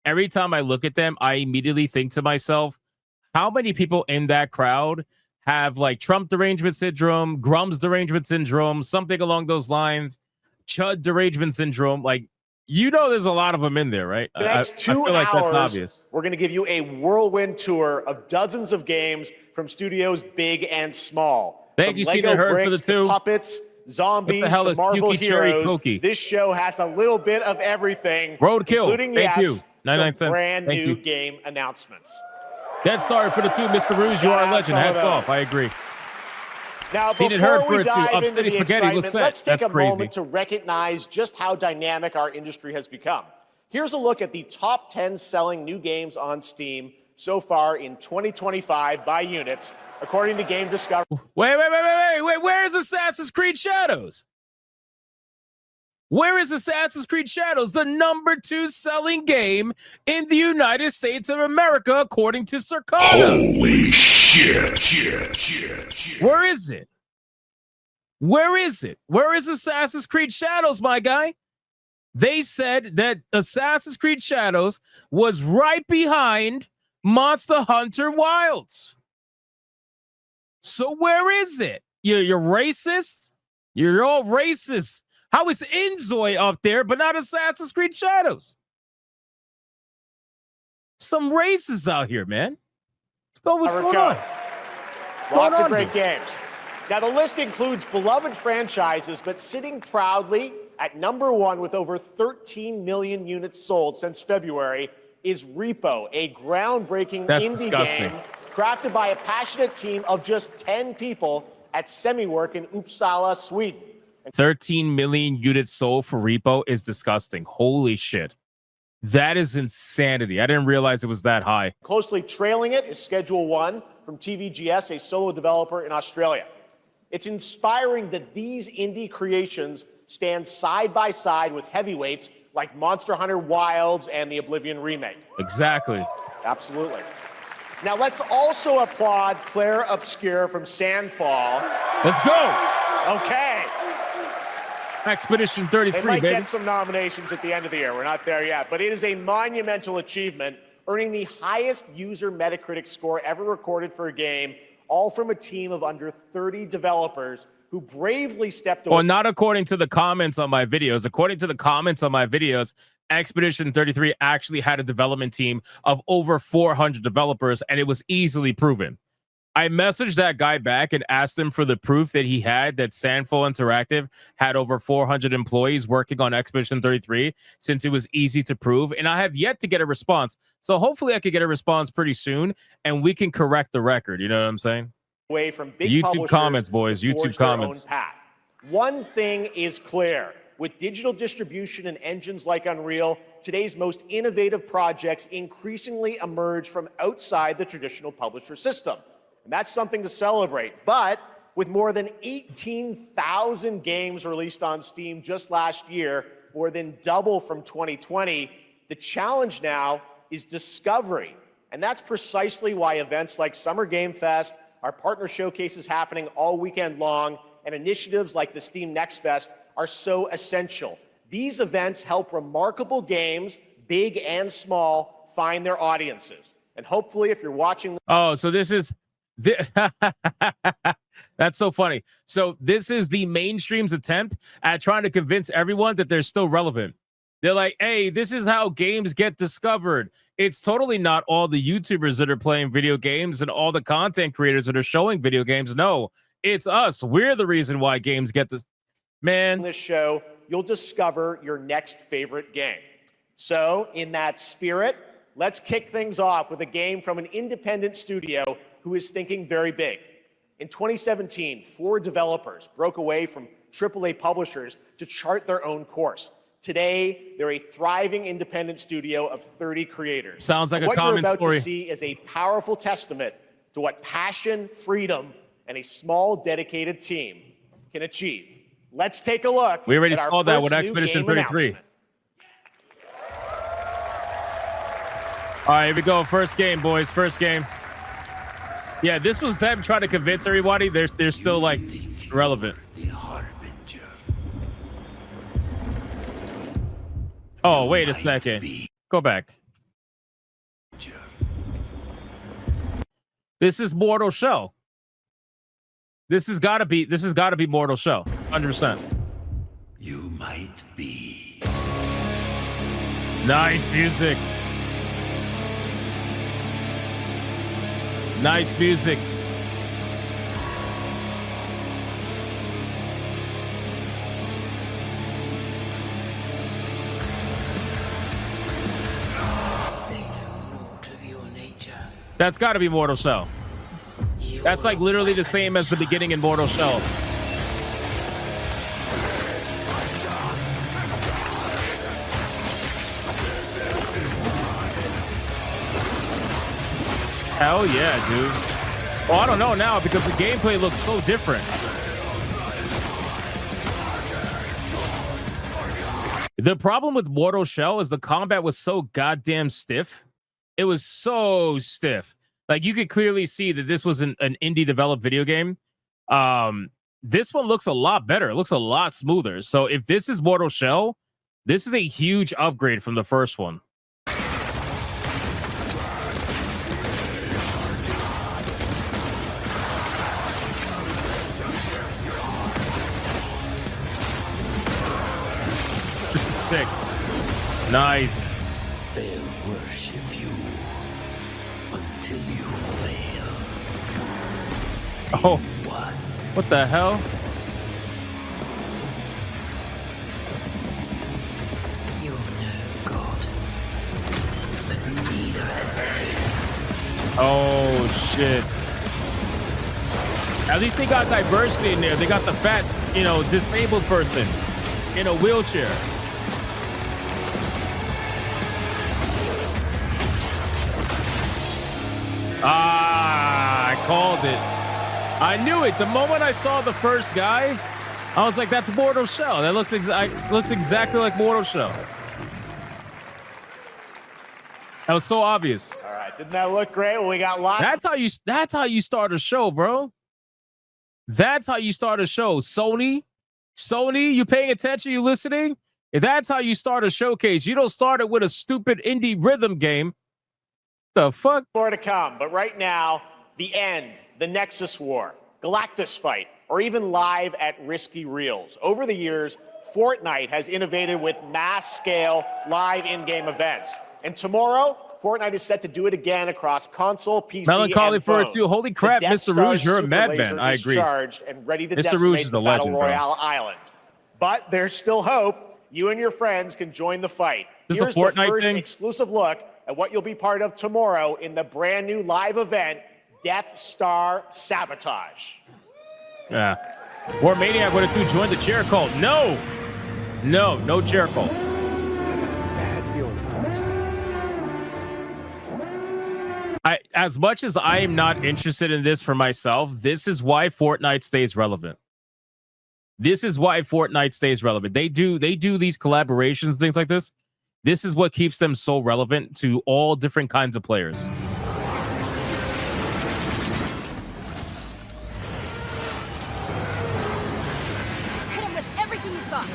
every time I look at them, I immediately think to myself, how many people in that crowd have like Trump derangement syndrome, Grum's derangement syndrome, something along those lines, Chud derangement syndrome? Like, you know, there's a lot of them in there, right? The next 2 I feel like hours, that's obvious. We're going to give you a whirlwind tour of dozens of games from studios big and small. Thank you, Lego Stephen Hurd, bricks for the 2. to puppets, zombies, what the hell to is Marvel Pukey Cherry heroes. Pokey? This show has a little bit of everything, Roadkill. including Thank you. 99 some cents. brand Thank new you. game announcements. Dead Star for the 2, Mr. Rouge, you are a legend. Hats off. I agree. Now, Stephen before Hurd we for it, too. dive into Upsteady the Spaghetti, excitement, let's take That's a crazy. moment to recognize just how dynamic our industry has become. Here's a look at the top 10 selling new games on Steam so far in 2025 by units, according to Game Discovery. Wait. Where is Assassin's Creed Shadows? Where is Assassin's Creed Shadows, the number 2 selling game in the United States of America, according to Circana? Holy shit. Where is it? Where is it? Where is Assassin's Creed Shadows, my guy? They said that Assassin's Creed Shadows was right behind Monster Hunter Wilds. So where is it? You're racist? You're all racist. How is Inzoi up there, but not Assassin's Creed Shadows? Some racists out here, man. Let's go. What's going on? Lots of great games. Now, the list includes beloved franchises, but sitting proudly at number 1 with over 13 million units sold since February is Repo, a groundbreaking indie game crafted by a passionate team of just 10 people at Semiwork in Uppsala, Sweden. 13 million units sold for Repo is disgusting. Holy shit. That is insanity. I didn't realize it was that high. Closely trailing it is Schedule 1 from TVGS, a solo developer in Australia. It's inspiring that these indie creations stand side by side with heavyweights like Monster Hunter Wilds and the Oblivion remake. Exactly. Absolutely. Now let's also applaud Claire Obscure from Sandfall. Let's go. Okay. Expedition 33, They might baby. get some nominations at the end of the year. We're not there yet, but it is a monumental achievement, earning the highest user Metacritic score ever recorded for a game, all from a team of under 30 developers who bravely stepped away. Well, not according to the comments on my videos. According to the comments on my videos, Expedition 33 actually had a development team of over 400 developers, and it was easily proven. I messaged that guy back and asked him for the proof that he had that Sandfall Interactive had over 400 employees working on Expedition 33, since it was easy to prove, and I have yet to get a response. So hopefully I could get a response pretty soon, and we can correct the record. You know what I'm saying? Away from big YouTube comments, boys. YouTube comments. One thing is clear. With digital distribution and engines like Unreal, today's most innovative projects increasingly emerge from outside the traditional publisher system. And that's something to celebrate. But with more than 18,000 games released on Steam just last year, more than double from 2020, the challenge now is discovery. And that's precisely why events like Summer Game Fest, our partner showcases happening all weekend long, and initiatives like the Steam Next Fest are so essential. These events help remarkable games, big and small, find their audiences. And hopefully, if you're watching... Oh, so this is... That's so funny. So this is the mainstream's attempt at trying to convince everyone that they're still relevant. They're like, hey, this is how games get discovered. It's totally not all the YouTubers that are playing video games and all the content creators that are showing video games. No, it's us. We're the reason why games get this. Man, in this show, you'll discover your next favorite game. So in that spirit, let's kick things off with a game from an independent studio who is thinking very big. In 2017, 4 developers broke away from AAA publishers to chart their own course. Today, they're a thriving independent studio of 30 creators. Sounds like a common story. What you're about story. to see is a powerful testament to what passion, freedom, and a small, dedicated team can achieve. Let's take a look. We already at our saw that with first new Expedition game 33. announcement. All right, here we go. First game, boys. First game. Yeah, this was them trying to convince everybody they're still like relevant. Oh, wait a second. Go back. This is Mortal Shell. This has got to be Mortal Shell. 100%. You might be. Nice music. Nice music. That's got to be Mortal Shell. That's like literally the same as the beginning in Mortal Shell. Hell yeah, dude. Well, I don't know now because the gameplay looks so different. The problem with Mortal Shell is the combat was so goddamn stiff. It was so stiff. Like you could clearly see that this was an indie developed video game. This one looks a lot better. It looks a lot smoother. So if this is Mortal Shell, this is a huge upgrade from the first one. This is sick. Nice. They'll worship you until you fail. Oh, what the hell? You're no god, but neither have they. Oh shit. At least they got diversity in there. They got the fat, disabled person in a wheelchair. Ah, I called it. I knew it. The moment I saw the first guy, I was like, that's Mortal Shell. That looks exactly like Mortal Shell. That was so obvious. All right, didn't that look great? Well, we got lots. That's how you start a show, bro. That's how you start a show. Sony, you paying attention? You listening? If that's how you start a showcase, you don't start it with a stupid indie rhythm game. The fuck? More to come, but right now, the end, the Nexus War, Galactus Fight, or even live at Risky Reels. Over the years, Fortnite has innovated with mass-scale live in-game events. And tomorrow, Fortnite is set to do it again across console, PC, Melancholy and for phones. it too. Holy crap, Mr. Rouge, you're a madman. I agree. Charged and ready to Mr. Rouge decimate is the a Battle legend, Royale island. But there's still hope. You and your friends can join the fight. This Here's is a Fortnite the first thing? exclusive look at what you'll be part of tomorrow in the brand new live event, Death Star Sabotage. Yeah. War Maniac with a 2 joined the chair cult. No chair cult. I got a bad feeling about this. As much as I am not interested in this for myself, this is why Fortnite stays relevant. They do these collaborations, things like this. This is what keeps them so relevant to all different kinds of players. Hit him with everything you've got.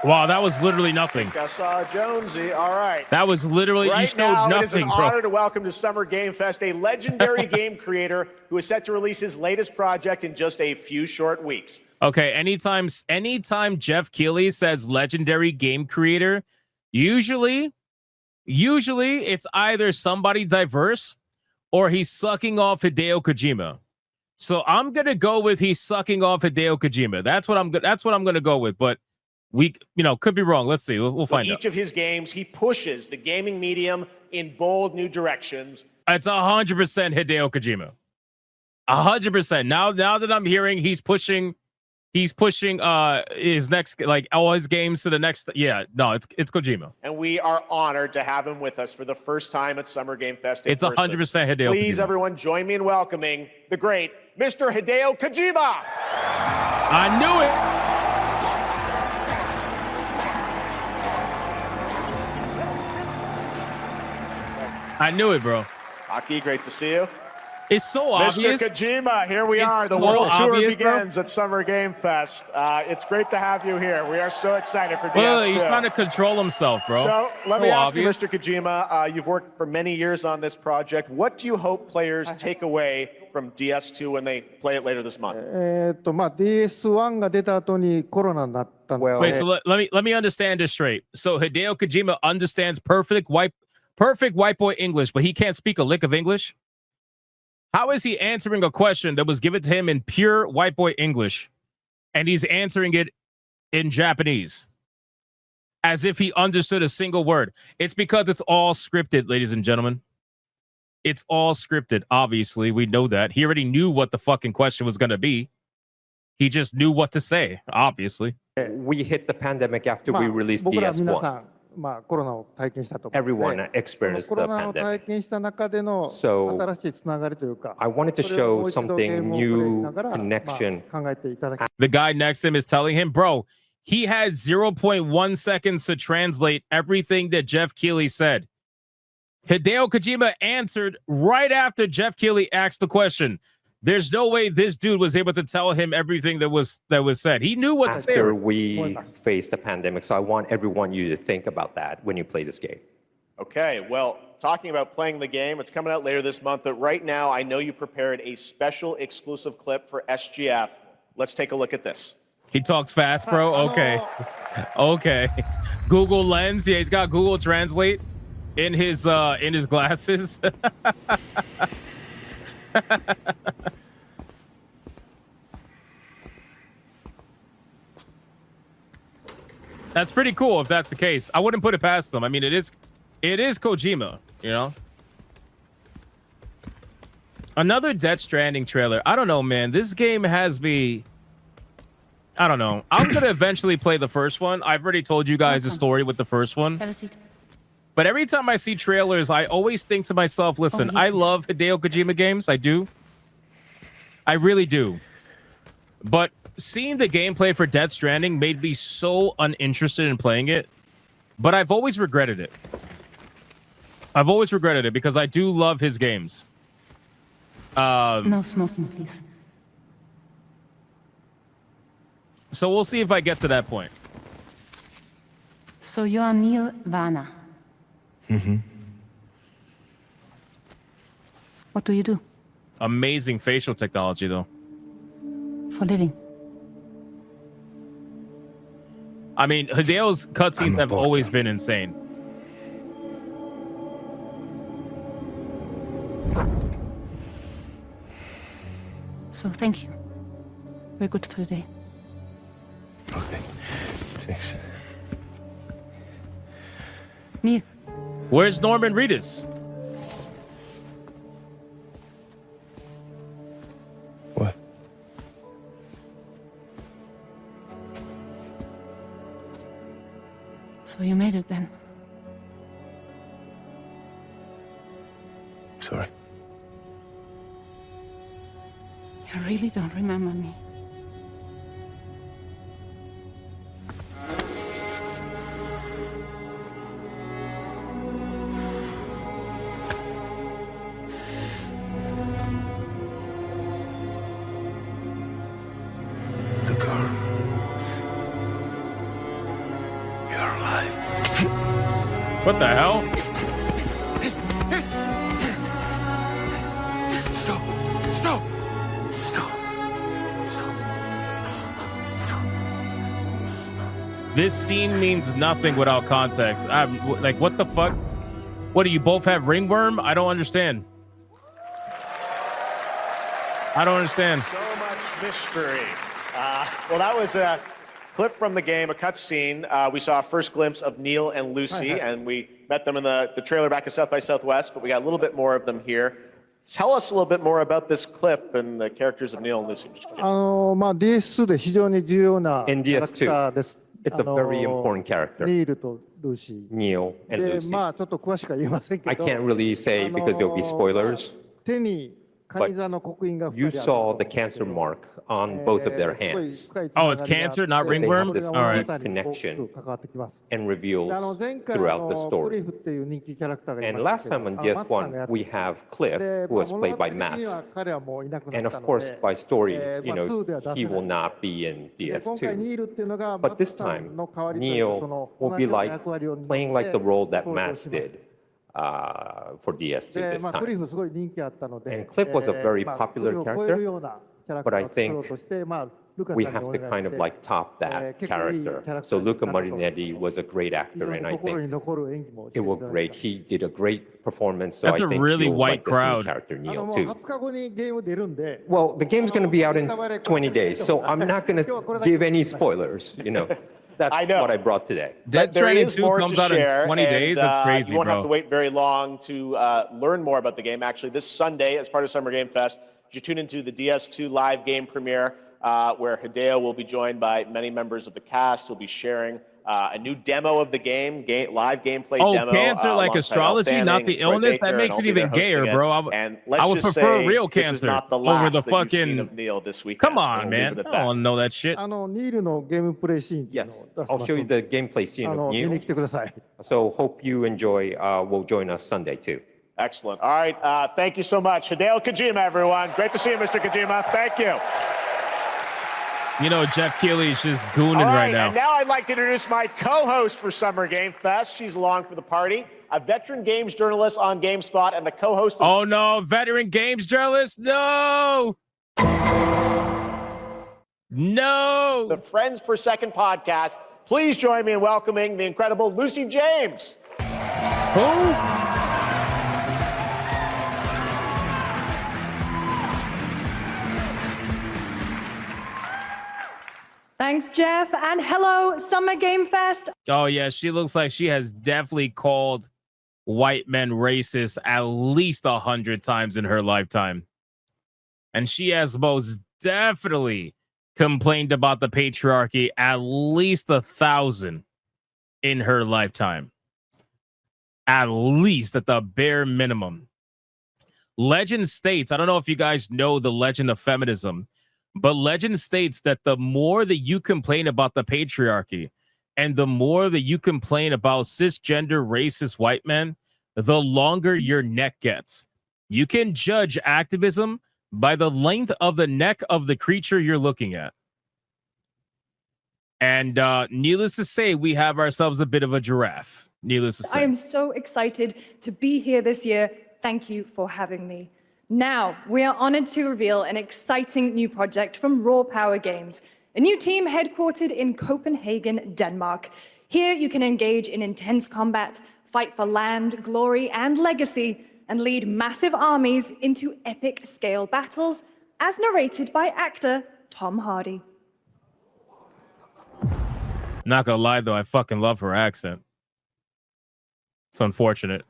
Wow, that was literally nothing. I saw Jonesy. All right. That was literally, Right you showed now, nothing, it is an bro. honor to welcome to Summer Game Fest a legendary game creator who is set to release his latest project in just a few short weeks. Okay, anytime Jeff Keighley says legendary game creator, usually it's either somebody diverse or he's sucking off Hideo Kojima. So I'm gonna go with he's sucking off Hideo Kojima. That's what I'm gonna go with. But we, could be wrong. Let's see. We'll find out. Each of his games, he pushes the gaming medium in bold new directions. It's 100% Hideo Kojima. 100%. Now that I'm hearing he's pushing his next, like all his games to the next. Yeah, no, it's Kojima. And we are honored to have him with us for the first time at Summer Game Fest. It's 100% Hideo. Please, Kojima. everyone, join me in welcoming the great Mr. Hideo Kojima. I knew it. I knew it, bro. Aki, great to see you. It's so Mr. obvious. Kojima, here we It's are. The so World Tour obvious, bro. begins at Summer Game Fest. It's great to have you here. We are so excited for Well, DS2. he's trying to control himself, bro. So let me So ask obvious. you, Mr. Kojima, you've worked for many years on this project. What do you hope players take away from DS2 when they play it later this month? まあ DS1 が出た後にコロナになったので、 Wait, so let me understand this straight. So Hideo Kojima understands perfect white boy English, but he can't speak a lick of English. How is he answering a question that was given to him in pure white boy English, and he's answering it in Japanese as if he understood a single word? It's because it's all scripted, ladies and gentlemen. It's all scripted. Obviously, we know that. He already knew what the fucking question was going to be. He just knew what to say, obviously. We hit the pandemic after まあ we released 僕ら皆さ DS1. ん、まあ、コロナを体験したと思うので、 Everyone experienced コロ the ナを体 pandemic. 験した中での So, 新しいつながりというか、 I wanted to それをもう show 一度ゲー something ムをプレイし new, ながら、まあ connection. 考えていただき The guy next to him is telling him, bro, he had 0.1 seconds to translate everything that Jeff Keighley said. Hideo Kojima answered right after Jeff Keighley asked the question. There's no way this dude was able to tell him everything that was said. He knew what to say. After we faced the pandemic. So I want everyone you to think about that when you play this game. Okay, well, talking about playing the game, it's coming out later this month, but right now I know you prepared a special exclusive clip for SGF. Let's take a look at this. He talks fast, bro. Okay. Okay. Google Lens. Yeah, he's got Google Translate in his glasses. That's pretty cool if that's the case. I wouldn't put it past them. I mean, it is Kojima, you know? Another Death Stranding trailer. I don't know, man. This game has me... I don't know. I'm going to eventually play the first one. I've already told you guys the story with the first one. Have a seat. But every time I see trailers, I always think to myself, listen, I love Hideo Kojima games. I do. I really do. But seeing the gameplay for Death Stranding made me so uninterested in playing it. But I've always regretted it. I've always regretted it because I do love his games. No smoking, please. So we'll see if I get to that point. So you are Neil Vana. Mm-hmm. What do you do Amazing facial technology, though. for living? I mean, Hideo's cutscenes have always been insane. So thank you. We're good for the day. Okay. Thanks. Neil, Where's Norman Reedus? What? so you made it then. Sorry. You really don't remember me. The girl. You're alive. What the hell? Stop. Stop. Stop. This scene means nothing without context. Like, what the fuck? What, do you both have ringworm? I don't understand. I don't understand. So much mystery. Well, that was a clip from the game, a cutscene. We saw a first glimpse of Neil and Lucy, and we met them in the trailer back at South by Southwest, but we got a little bit more of them here. Tell us a little bit more about this clip and the characters of Neil and Lucy. まあ DS2 で非常に重要なキ In ャラクターです。 It's a very important character. ニールとルーシー。 Neil and で、 Lucy. まあちょっと詳しくは言えませんけ I ど、 can't really say because there'll be spoilers. 手に but 蟹座の刻印が you 二人ある saw the cancer mark on both of their すごい hands 深いつ Oh, な it's がりがあって cancer, not それで ringworm? これが All 物語 right. に大きく関わってきます and で reveals 前回 throughout the クリ story. フっていう人気キャラクターがい And ま last したけ time ど on マツさんが DS1, やって we have Cliff, で who was 物 played 語 by 的に Max. は彼はもういなくな And った of の course, で by story, you 2 know, では出 he せ will ない not be in で今回 DS2. ニールっていうのが But マ this ツさ time, んの代わりというか Neo その will 同 be じような like 役割を担って playing like the role that 登場 Max します did for DS2 で this まあクリ time. フすごい人気あったので And Cliff was a very まあ popular クリフを超えるようなキャラクタ But I ーを作ろ think うとしてまあルカさん We に have お to 願い kind し of て like top that 結構いいキャ character. ラクター So にな Luca ったと Marinetti was a great 非 actor, 常 and に I 心 think に残る演技もして it いた worked だい great. た He did a great performance, so That's I a think really you'll white like this new crowd. character も Neo う too. 20日後にゲーム出るんで Well, the game's going to be out in 20 days, so I'm not going to give any spoilers. You know, that's I know. what I brought today. Dead But there Stranding is 2 more comes to out in share, 20 days. and, That's crazy, you won't have to bro. wait very long to learn more about the game. Actually, this Sunday, as part of Summer Game Fest, you tune into the DS2 live game premiere, where Hideo will be joined by many members of the cast who'll be sharing a new demo of the game, live gameplay Oh, demo. cancer like alongside Elle astrology, Fanning not the and Troy illness? That Baker, makes and it I'll be even there hosting gayer, it. bro. And I let's would just prefer say real this is cancer not the over last the that you've seen fucking. of Neil this weekend. Come We'll on, leave man. it I at don't that. want to know that shit. ニールのゲームプレイシーンっていうの Yes, を出し I'll ます show you ので the gameplay scene of 見に Neo. 来てください So hope you enjoy. Will join us Sunday too. Excellent. All right. Thank you so much. Hideo Kojima, everyone. Great to see you, Mr. Kojima. Thank you. You know, Jeff Keighley's just gooning All right right, now. and now I'd like to introduce my co-host for Summer Game Fest. She's along for the party, a veteran games journalist on GameSpot and the co-host of Oh no, veteran games journalist. No. No. the Friends Per Second podcast. Please join me in welcoming the incredible Lucy James. Who? Thanks, Jeff, and hello, Summer Game Fest. Oh yeah, she looks like she has definitely called white men racist at least 100 times in her lifetime. And she has most definitely complained about the patriarchy at least 1,000 in her lifetime. At least at the bare minimum. Legend states, I don't know if you guys know the legend of feminism, but legend states that the more that you complain about the patriarchy and the more that you complain about cisgender racist white men, the longer your neck gets. You can judge activism by the length of the neck of the creature you're looking at. And needless to say, we have ourselves a bit of a giraffe. Needless to say. I am so excited to be here this year. Thank you for having me. Now, we are honored to reveal an exciting new project from Raw Power Games, a new team headquartered in Copenhagen, Denmark. Here you can engage in intense combat, fight for land, glory, and legacy, and lead massive armies into epic scale battles, as narrated by actor Tom Hardy. Not gonna lie though, I fucking love her accent. It's unfortunate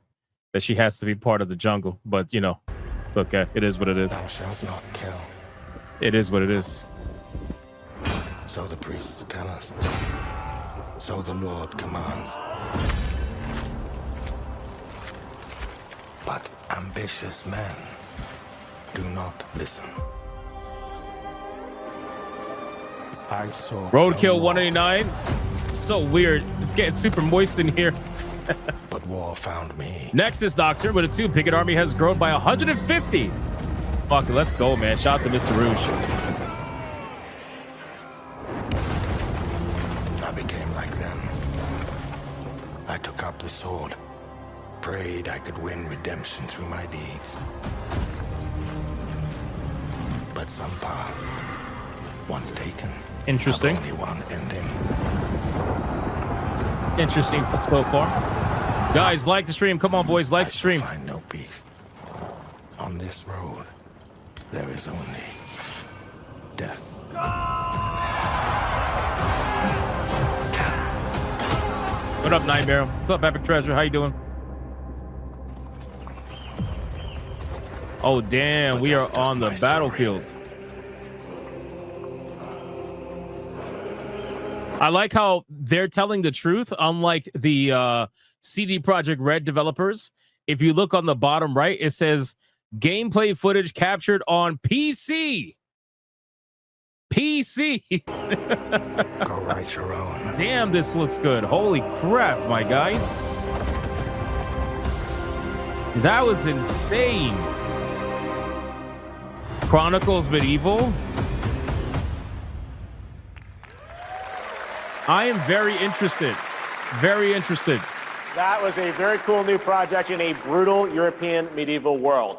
that she has to be part of the jungle, but you know, it's okay. It is what it is. Thou shalt not kill. It is what it is. So the priests tell us. So the Lord commands. But ambitious men do not listen. I saw Roadkill no 189. So weird. It's getting super moist in here. war, but war found me. Nexus Doctor with a 2. Bigot Army has grown by 150. Fuck it, let's go, man. Shout out to Mr. Rouge. I became like them. I took up the sword, prayed I could win redemption through my deeds. But some paths, once taken, Interesting. have only one ending. Interesting so far. Guys, like the stream. Come on, boys, like I the stream. shall find no peace. On this road, there is only death. What up, Nightmare? What's up, Epic Treasure? How you doing? Oh, damn. We are on the battlefield. I like how they're telling the truth, unlike the CD Projekt Red developers. If you look on the bottom right, it says Gameplay footage captured on PC. PC. Go write your own. Damn, this looks good. Holy crap, my guy. That was insane. Chronicles Medieval. I am very interested. Very interested. That was a very cool new project in a brutal European medieval world.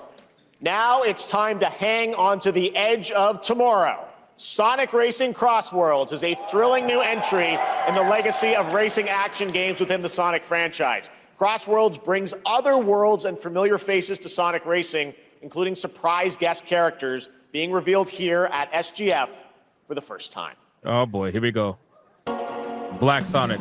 Now it's time to hang on to the edge of tomorrow. Sonic Racing Crossworlds is a thrilling new entry in the legacy of racing action games within the Sonic franchise. Crossworlds brings other worlds and familiar faces to Sonic Racing, including surprise guest characters being revealed here at SGF for the first time. Oh boy, here we go. Black Sonic.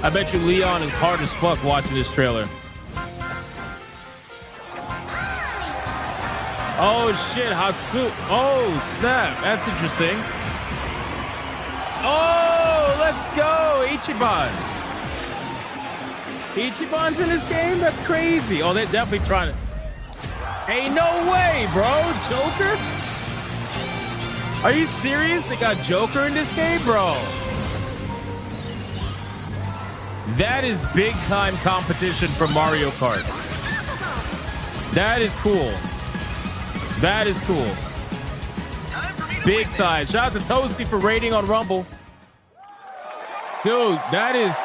I bet you Leon is hard as fuck watching this trailer. Oh shit, Hatsu. Oh snap, that's interesting. Oh, let's go, Ichiban. Ichiban's in this game? That's crazy. Oh, they're definitely trying to. Ain't no way, bro. Joker? Are you serious? They got Joker in this game, bro. That is big time competition for Mario Kart. That is cool. That is cool. Big time. Shout out to Toasty for rating on Rumble. Dude, that is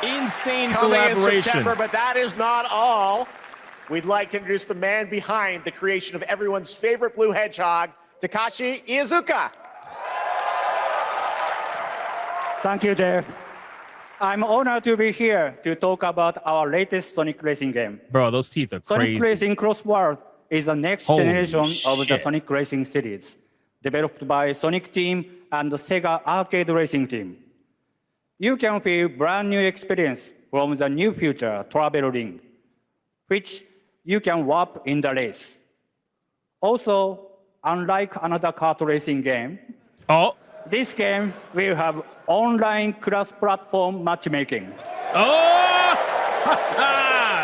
insane collaboration. In September, but that is not all. We'd like to introduce the man behind the creation of everyone's favorite blue hedgehog, Takashi Iizuka. Thank you, Jeff. I'm honored to be here to talk about our latest Sonic Racing game. Bro, those teeth are crazy. Sonic Racing Crossworlds is the next generation of the Sonic Racing series, developed by Sonic Team and the Sega Arcade Racing Team. You can feel brand new experience from the new future travel ring, which you can warp in the race. Also, unlike another kart racing game, this game will have online cross-platform matchmaking. Oh!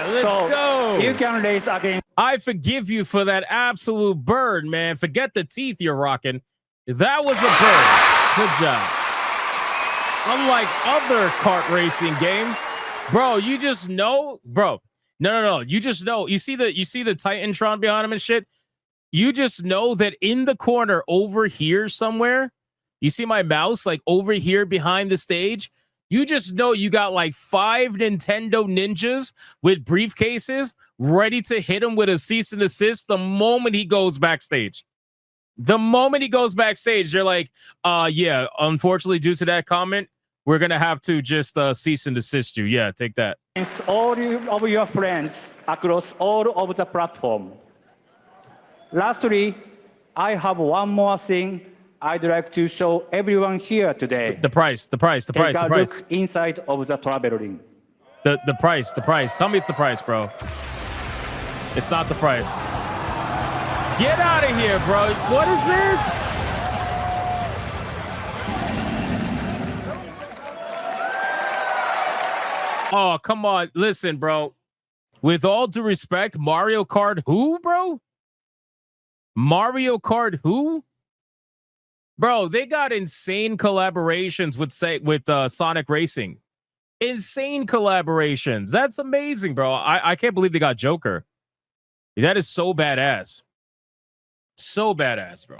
Let's go! You can race against. I forgive you for that absolute bird, man. Forget the teeth you're rocking. That was a bird. Good job. Unlike other kart racing games, bro, you just know, bro. No. You just know. You see the Titantron behind him and shit. You just know that in the corner over here somewhere. You see my mouse like over here behind the stage? You just know you got like 5 Nintendo ninjas with briefcases ready to hit him with a cease and desist the moment he goes backstage. The moment he goes backstage, they're like, yeah, unfortunately, due to that comment, we're going to have to just cease and desist you. Yeah, take that. It's all of your friends across all of the platform. Lastly, I have one more thing I'd like to show everyone here today. The price. Take a look inside of the travel ring. The price. Tell me it's the price, bro. It's not the price. Get out of here, bro. What is this? Oh, come on. Listen, bro. With all due respect, Mario Kart who, bro? Mario Kart who? Bro, they got insane collaborations with Sonic Racing. Insane collaborations. That's amazing, bro. I can't believe they got Joker. That is so badass. So badass, bro.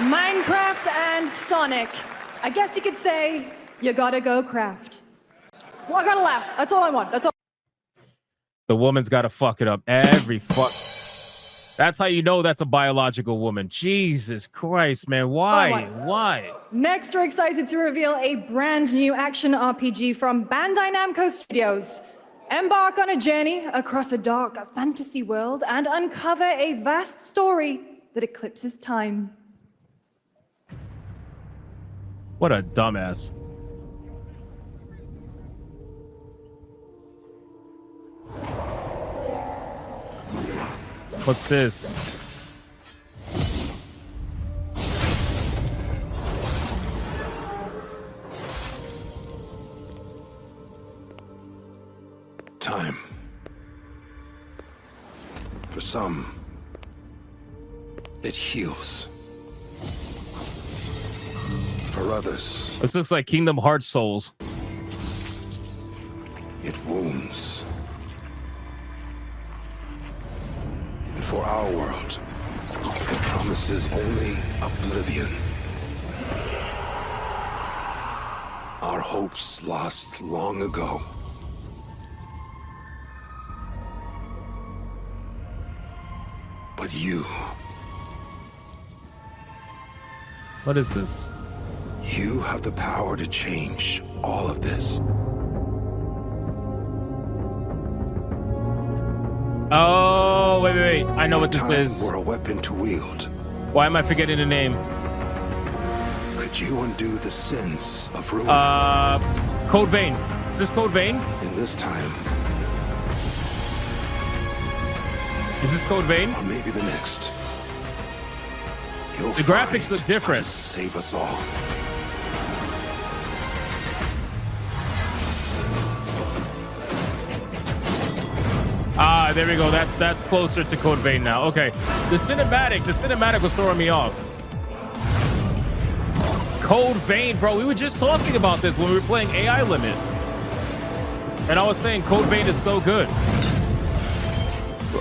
Minecraft and Sonic. I guess you could say you gotta go craft. Well, I gotta laugh. That's all I want. That's all. The woman's gotta fuck it up every fuck. That's how you know that's a biological woman. Jesus Christ, man. Why? Why? Next, we're excited to reveal a brand new action RPG from Bandai Namco Studios. Embark on a journey across a dark fantasy world and uncover a vast story that eclipses time. What a dumbass. What's this? Time. For some, it heals. For others, This looks like Kingdom Hearts Souls. it wounds. And for our world, it promises only oblivion. Our hopes lost long ago. But you, What is this? you have the power to change all of this. Oh, wait. I know what this If time is. were a weapon to wield, Why am I forgetting the name? could you undo the sins of ruin? Code Vein. Is this Code Vein? In this time, Is this Code Vein? or maybe the next, you'll The graphics find look different. how to save us all. Ah, there we go. That's closer to Code Vein now. Okay. The cinematic was throwing me off. Code Vein, bro. We were just talking about this when we were playing AI Limit. And I was saying Code Vein is so good.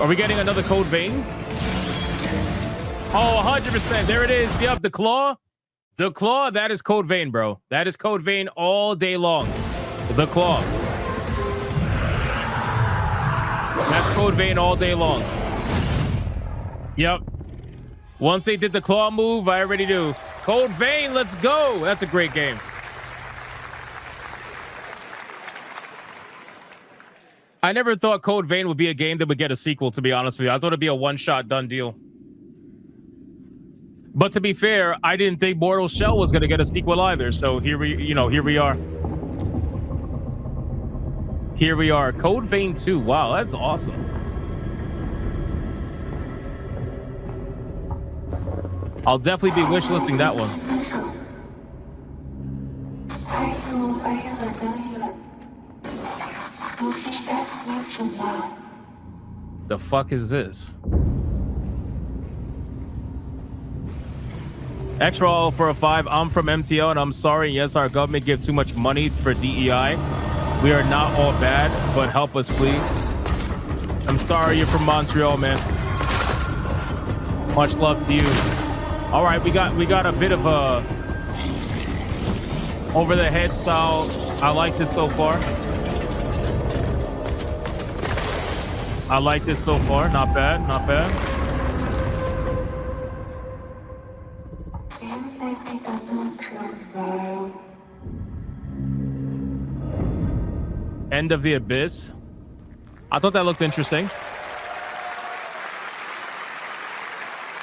Are we getting another Code Vein? Oh, 100%. There it is. Yep, the claw. The claw, that is Code Vein, bro. That is Code Vein all day long. The claw. That's Code Vein all day long. Yep. Once they did the claw move, I already knew. Code Vein, let's go. That's a great game. I never thought Code Vein would be a game that would get a sequel, to be honest with you. I thought it'd be a one-shot done deal. But to be fair, I didn't think Mortal Shell was going to get a sequel either. So here we are. Here we are. Code Vein 2. Wow, that's awesome. I'll definitely be wishlisting that one. The fuck is this? X-Roll for a 5. I'm from MTO and I'm sorry. Yes, our government gives too much money for DEI. We are not all bad, but help us, please. I'm sorry you're from Montreal, man. Much love to you. All right, we got a bit of a over the head style. I like this so far. Not bad, not bad. End of the Abyss. I thought that looked interesting.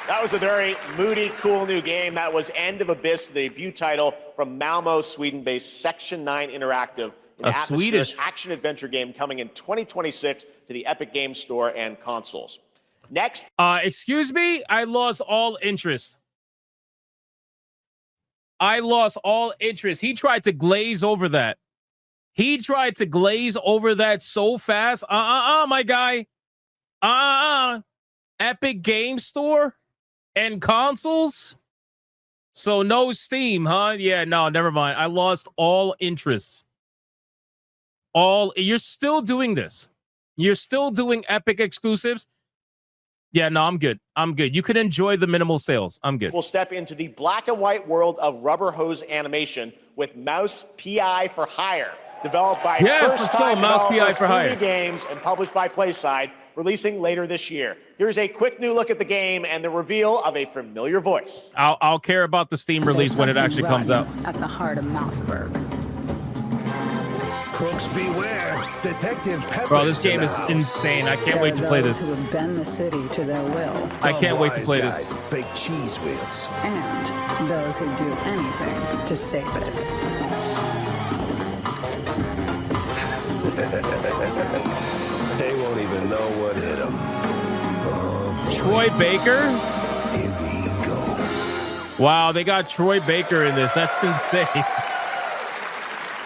That was a very moody, cool new game. That was End of Abyss, the debut title from Malmo, Sweden-based Section 9 Interactive. An Swedish action-adventure game coming in 2026 to the Epic Games Store and consoles. Next. Excuse me? I lost all interest. He tried to glaze over that. So fast. My guy. Epic Game Store and consoles. So no Steam, huh? Yeah, no, never mind. I lost all interest. You're still doing this. You're still doing Epic exclusives. Yeah, no, I'm good. You can enjoy the minimal sales. I'm good. We'll step into the black and white world of rubber hose animation with Mouse PI for Hire. Developed by first-time Mouse PI for Hire Games and published by PlaySide, releasing later this year. Here's a quick new look at the game and the reveal of a familiar voice. I'll care about the Steam release when it actually comes out. At the heart of Mouseburg. Crooks beware. Detective Pepper. Bro, this game is insane. I can't wait to play this. Who have bend the city to their will. I can't wait to play this. Fake cheese wheels. And those who do anything to save it. They won't even know what hit them. Oh, Troy Baker? here we go. Wow, they got Troy Baker in this. That's insane.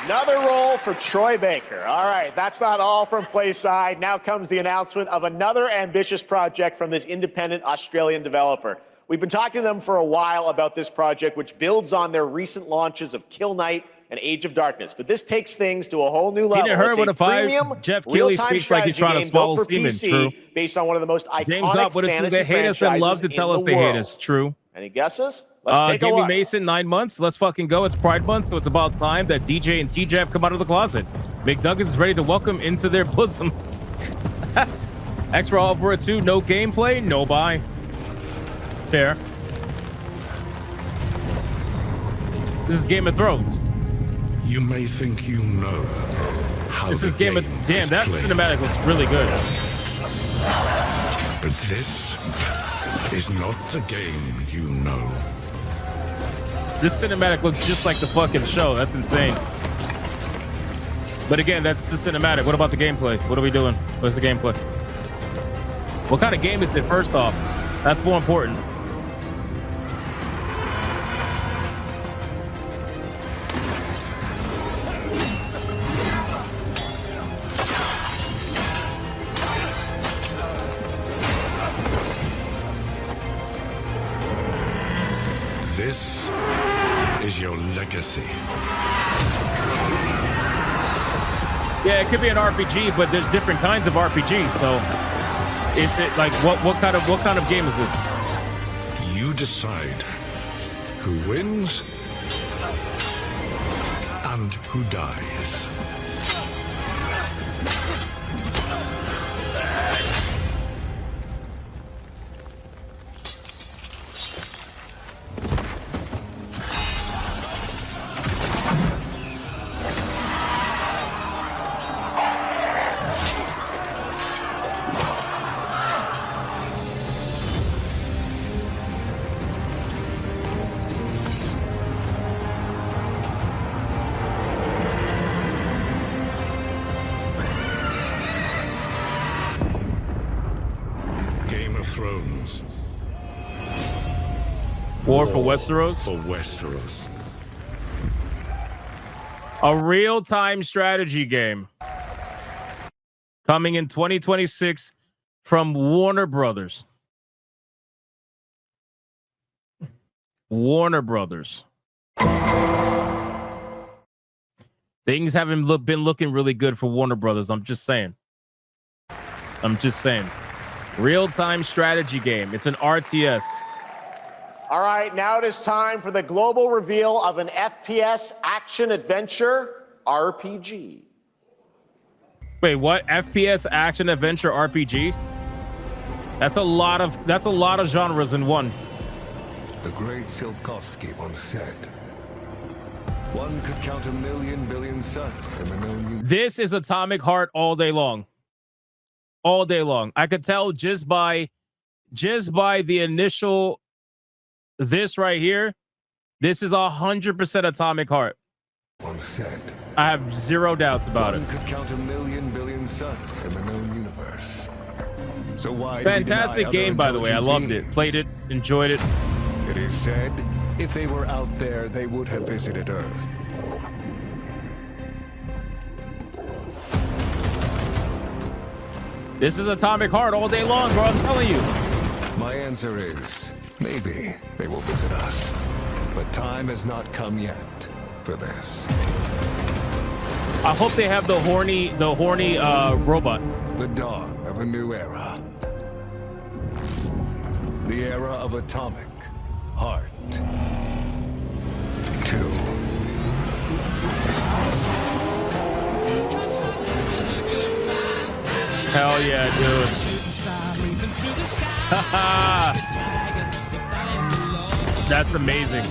Another role for Troy Baker. All right, that's not all from Playside. Now comes the announcement of another ambitious project from this independent Australian developer. We've been talking to them for a while about this project, which builds on their recent launches of Kill Knight and Age of Darkness. But this takes things to a whole new level. Seen it heard It's what a if I premium, Jeff Keighley real-time speaks like he's strategy trying to game swallow built for semen. PC, True. based on one of the most iconic James up, what it's who fantasy they hate us and love to franchises tell in us the they hate world. us. True. Any guesses? Let's take a Gaming look. Mason, 9 months. Let's fucking go. It's Pride Month, so it's about time that DJ and TJ come out of the closet. McDuggins is ready to welcome into their bosom. Extra over 2, no gameplay, no buy. Fair. This is Game of Thrones. You may think you know how This the is Game of... Damn, that played. cinematic looks really good. But this is not the game you know. This cinematic looks just like the fucking show. That's insane. But again, that's the cinematic. What about the gameplay? What are we doing? What's the gameplay? What kind of game is it, first off? That's more important. This is your legacy. Yeah, it could be an RPG, but there's different kinds of RPGs. So, is it like what kind of game is this? You decide who wins and who dies. Game of Thrones. War for Westeros? For Westeros. A real-time strategy game coming in 2026 from Warner Brothers. Warner Brothers. Things haven't been looking really good for Warner Brothers. I'm just saying. Real-time strategy game. It's an RTS. All right, now it is time for the global reveal of an FPS action-adventure RPG. Wait, what? FPS action adventure RPG? That's a lot of genres in one. The great Silkovsky once said, one could count 1,000,000 billion suns in the known universe. This is Atomic Heart all day long. All day long. I could tell just by the initial this right here. This is 100% Atomic Heart. Once said, I have zero doubts about it. one could count 1,000,000 billion suns in the known universe. So why do we Fantastic deny game, other by the way. I intelligent loved it. beings? Played it, enjoyed it. It is said, if they were out there, they would have visited Earth. This is Atomic Heart all day long, bro. I'm telling you. My answer is, maybe they will visit us. But time has not come yet for this. I hope they have the horny robot. The dawn of a new era. The era of Atomic Heart 2. Hell yeah, dude. That's amazing.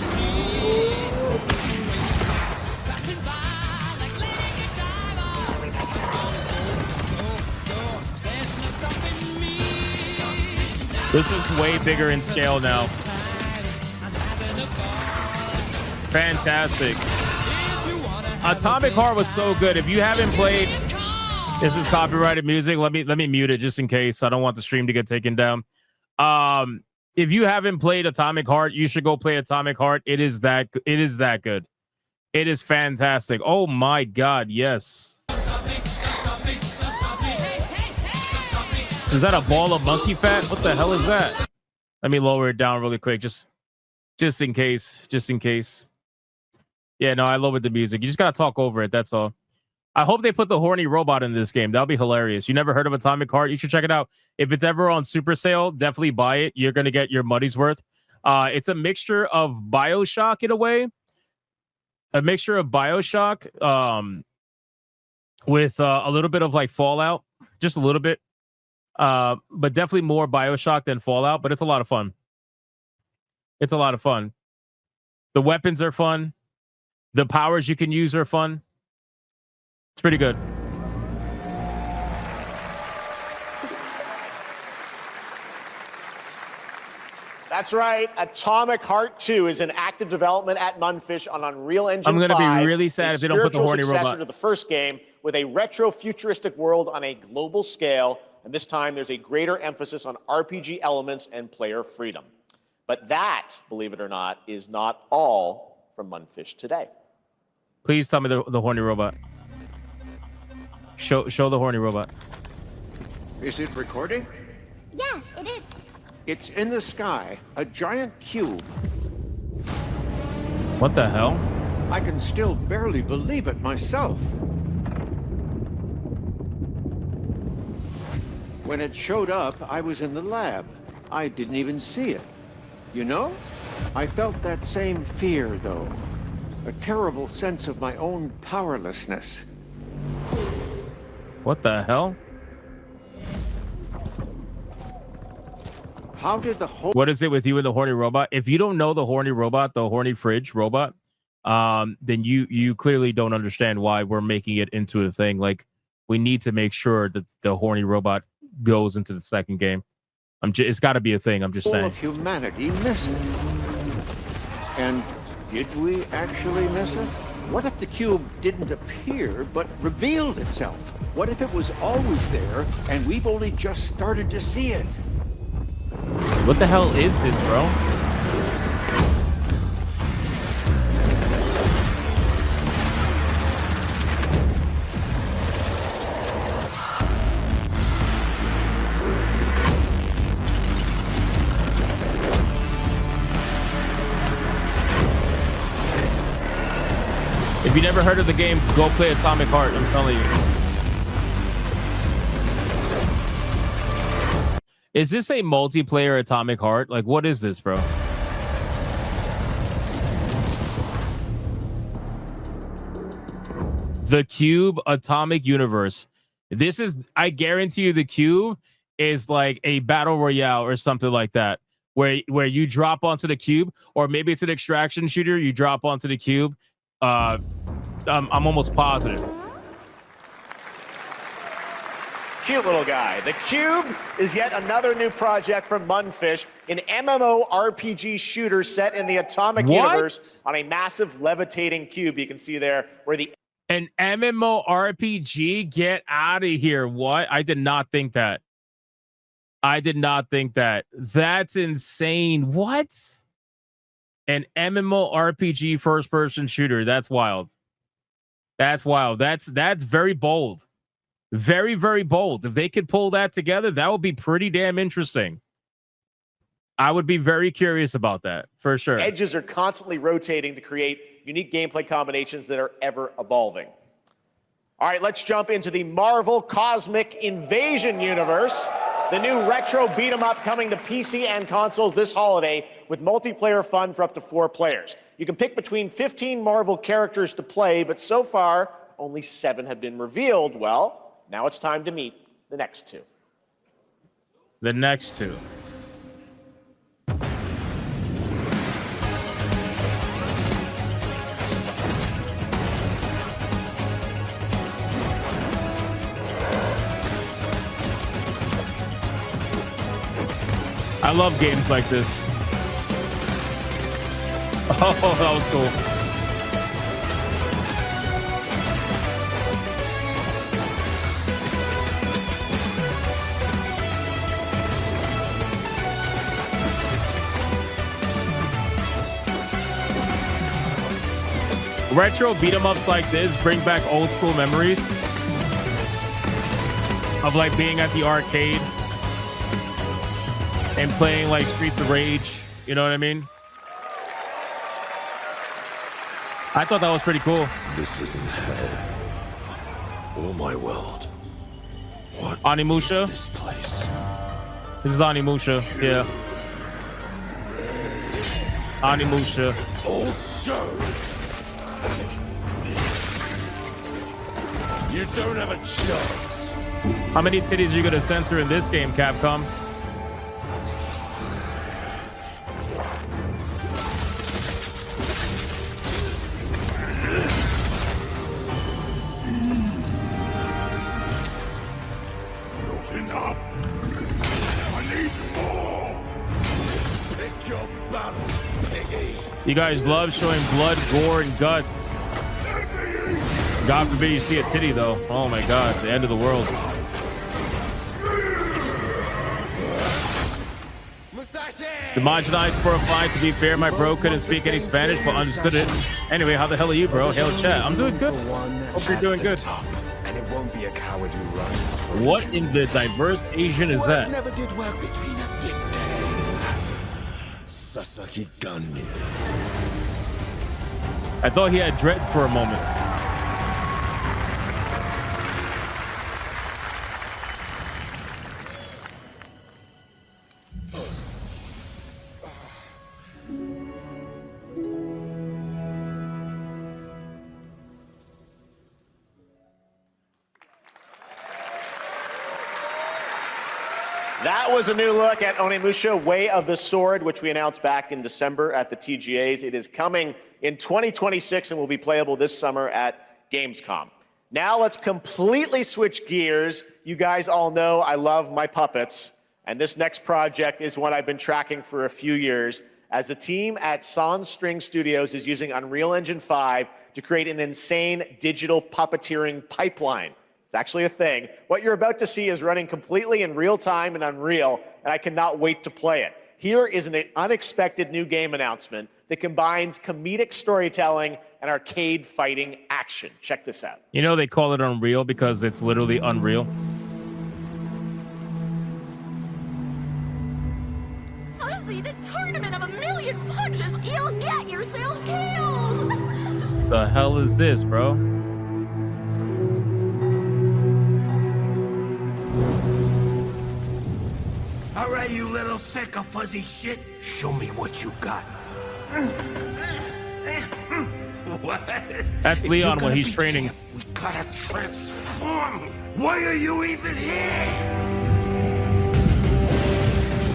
This is way bigger in scale now. Fantastic. Atomic Heart was so good. If you haven't played, this is copyrighted music. Let me mute it just in case. I don't want the stream to get taken down. If you haven't played Atomic Heart, you should go play Atomic Heart. It is that good. It is fantastic. Oh my God, yes. Is that a ball of monkey fat? What the hell is that? Let me lower it down really quick, just in case. Just in case. Yeah, no, I lowered the music. You just gotta talk over it. That's all. I hope they put the horny robot in this game. That'll be hilarious. You never heard of Atomic Heart? You should check it out. If it's ever on super sale, definitely buy it. You're gonna get your money's worth. It's a mixture of BioShock in a way. A mixture of BioShock with a little bit of like Fallout, just a little bit. But definitely more BioShock than Fallout, but it's a lot of fun. It's a lot of fun. The weapons are fun. The powers you can use are fun. It's pretty good. That's right. Atomic Heart 2 is in active development at Munfish on Unreal Engine 5. I'm going to be really sad if they don't put the horny robot. To the first game with a retro futuristic world on a global scale. And this time there's a greater emphasis on RPG elements and player freedom. But that, believe it or not, is not all from Munfish today. Please tell me the horny robot. Show the horny robot. Is it recording? Yeah, it is. It's in the sky, a giant cube. What the hell? I can still barely believe it myself. When it showed up, I was in the lab. I didn't even see it. You know, I felt that same fear, though. A terrible sense of my own powerlessness. What the hell? How did the whole... What is it with you and the horny robot? If you don't know the horny robot, the horny fridge robot, then you clearly don't understand why we're making it into a thing. Like, we need to make sure that the horny robot goes into the second game. It's got to be a thing. I'm just saying. All of humanity missed it. And did we actually miss it? What if the cube didn't appear, but revealed itself? What if it was always there, and we've only just started to see it? What the hell is this, bro? If you never heard of the game, go play Atomic Heart. I'm telling you. Is this a multiplayer Atomic Heart? Like, what is this, bro? The Cube Atomic Universe. This is, I guarantee you, the Cube is like a battle royale or something like that, where you drop onto the cube, or maybe it's an extraction shooter. You drop onto the cube. I'm almost positive. Cute little guy. The Cube is yet another new project from Munfish, an MMORPG shooter set in the Atomic Universe on a massive levitating cube. You can see there where the... An MMORPG? Get out of here. What? I did not think that. I did not think that. That's insane. What? An MMORPG first-person shooter. That's wild. That's wild. That's very bold. Very, very bold. If they could pull that together, that would be pretty damn interesting. I would be very curious about that, for sure. Edges are constantly rotating to create unique gameplay combinations that are ever evolving. All right, let's jump into the Marvel Cosmic Invasion universe. The new retro beat-em-up coming to PC and consoles this holiday with multiplayer fun for up to 4 players. You can pick between 15 Marvel characters to play, but so far, only 7 have been revealed. Well, now it's time to meet the next 2. The next 2. I love games like this. Oh, that was cool. Retro beat 'em ups like this bring back old school memories of like being at the arcade and playing like Streets of Rage. You know what I mean? I thought that was pretty cool. This isn't hell. Or my world. What Oni Musha? is this place? This is Oni Musha. Yeah. Oni Musha. Also, you don't have a chance. How many titties are you gonna censor in this game, Capcom? Not enough. I need more. Pick your battle, piggy. You guys love showing blood, gore, and guts. God forbid you see a titty, though. Oh my God, the end of the world. Demonetized for a fine. To be fair, my bro couldn't speak any Spanish, but understood it. Anyway, how the hell are you, bro? Hail chat. I'm doing good. Hope you're doing good. And it won't be a coward who runs. What in the diverse Asian is that? Never did work between us, did they? Sasaki Gunny. I thought he had dreads for a moment. That was a new look at Oni Musha, Way of the Sword, which we announced back in December at the TGAs. It is coming in 2026 and will be playable this summer at Gamescom. Now let's completely switch gears. You guys all know I love my puppets, and this next project is one I've been tracking for a few years, as a team at Sans String Studios is using Unreal Engine 5 to create an insane digital puppeteering pipeline. It's actually a thing. What you're about to see is running completely in real time in Unreal, and I cannot wait to play it. Here is an unexpected new game announcement that combines comedic storytelling and arcade fighting action. Check this out. You know they call it Unreal because it's literally unreal. Fuzzy, the tournament of a million punches, you'll get yourself killed! The hell is this, bro? All right, you little sick of fuzzy shit. Show me what you got. What? That's Leon when he's training. We gotta transform. Why are you even here?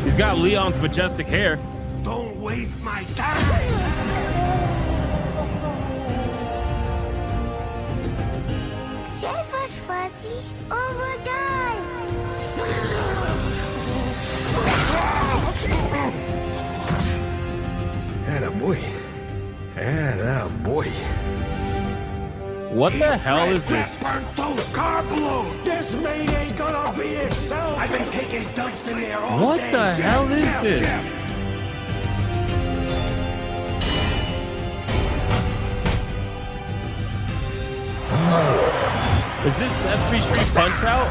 He's got Leon's majestic hair. Don't waste my time. Save us, Fuzzy, or we'll die! Attaboy. Attaboy. What the hell is this? Burnt those car balloons. This maid ain't gonna be itself. I've been taking dumps in there all What day. the hell is this? Is this Sesame Street Punch Out?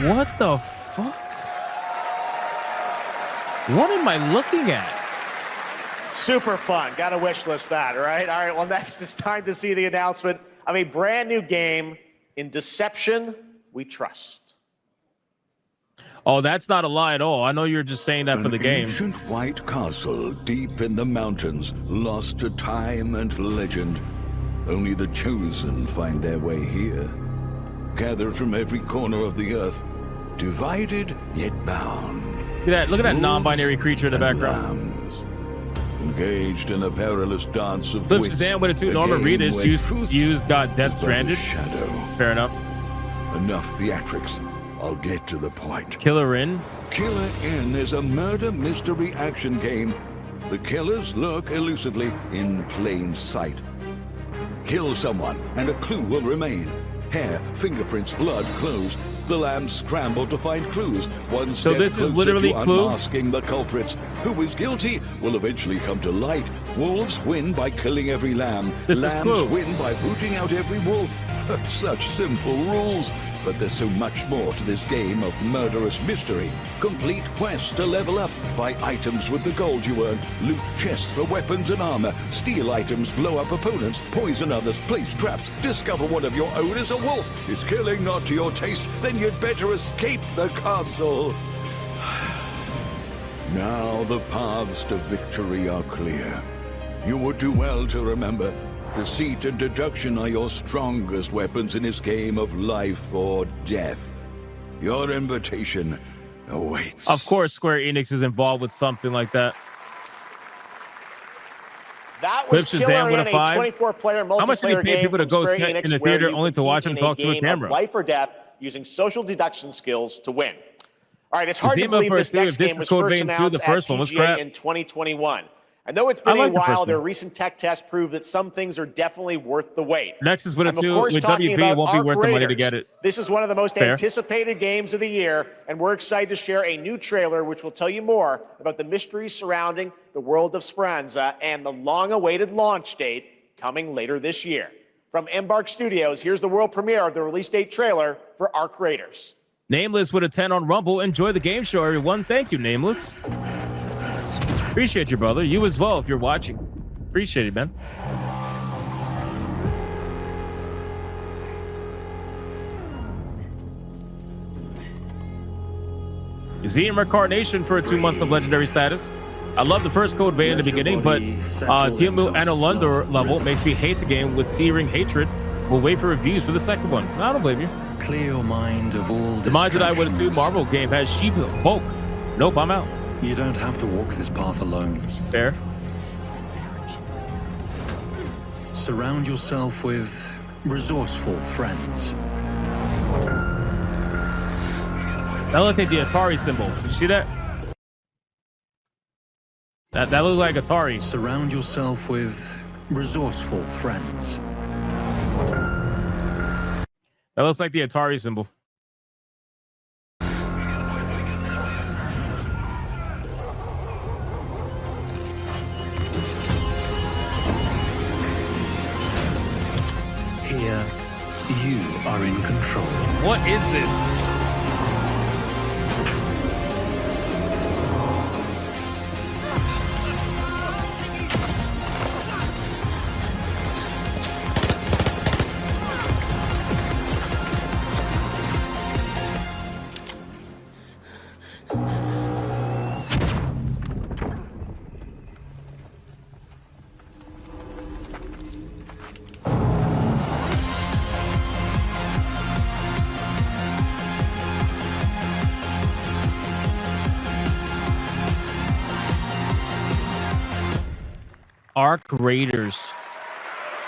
What the fuck? What am I looking at? Super fun. Got to wish list that, right? All right, well, next it's time to see the announcement of a brand new game in Deception We Trust. Oh, that's not a lie at all. I know you're just saying that for the game. An ancient white castle deep in the mountains, lost to time and legend. Only the chosen find their way here. Gathered from every corner of the earth, divided yet bound. Look at that non-binary creature in the background. Lambs. Engaged in a perilous dance of Flip wits, Shazam with a 2. a Norma game Reedus where truth used got Death is but a Stranded. shadow. Fair enough. Enough theatrics. I'll get to the point. Killer Inn. Killer Inn is a murder mystery action game. The killers lurk elusively in plain sight. Kill someone and a clue will remain. Hair, fingerprints, blood, clothes. The lambs scramble to find clues. One So step this is closer literally to Clue? unmasking the culprits. Who is guilty will eventually come to light. Wolves win by killing every lamb. This is Lambs Clue. win by booting out every wolf. Such simple rules. But there's so much more to this game of murderous mystery. Complete quests to level up. Buy items with the gold you earn. Loot chests for weapons and armor. Steal items, blow up opponents, poison others, place traps. Discover one of your own is a wolf. Is killing not to your taste? Then you'd better escape the castle. Now the paths to victory are clear. You would do well to remember, deceit and deduction are your strongest weapons in this game of life or death. Your invitation awaits. Of course, Square Enix is involved with something like that. That was Flip Shazam Killer with Inn, a 5. 24-player multiplayer How much did he pay game people to from go Square sit Enix in the where theater you only to watch him compete in talk to a game of camera? Life or death using social deduction skills to win. All right, it's hard to Zima believe first this next this game is was Code first Vein 2, announced the first at one was TGA crap. in 2021. And though it's I been a like the first while, one. their recent tech tests prove that some things are definitely worth the wait. Nexus with a I'm, of 2 course, with talking WB, about it won't be Arc worth the money to Raiders. get it. This is one of the most Fair. anticipated games of the year, and we're excited to share a new trailer which will tell you more about the mysteries surrounding the world of Speranza and the long-awaited launch date coming later this year. From Embark Studios, here's the world premiere of the release date trailer for Arc Raiders. Nameless with a 10 on Rumble. Enjoy the game show, everyone. Thank you, Nameless. Appreciate you, brother. You as well, if you're watching. Appreciate it, man. Museum Reincarnation for 2 months of legendary status. I love the first Code Vein in the beginning, but Tiamu Anolunder level makes me hate the game with searing hatred. We'll wait for reviews for the second one. No, I don't blame you. Clear your mind of all Demise Jedi with a 2 Marvel game has Sheep Folk. Nope, I'm out. You don't have to walk this path alone. Fair. Surround yourself with resourceful friends. That looked like the Atari symbol. Did you see that? That looked like Atari. Surround yourself with resourceful friends. That looks like the Atari symbol. Here, you are in control. What is this? Arc Raiders.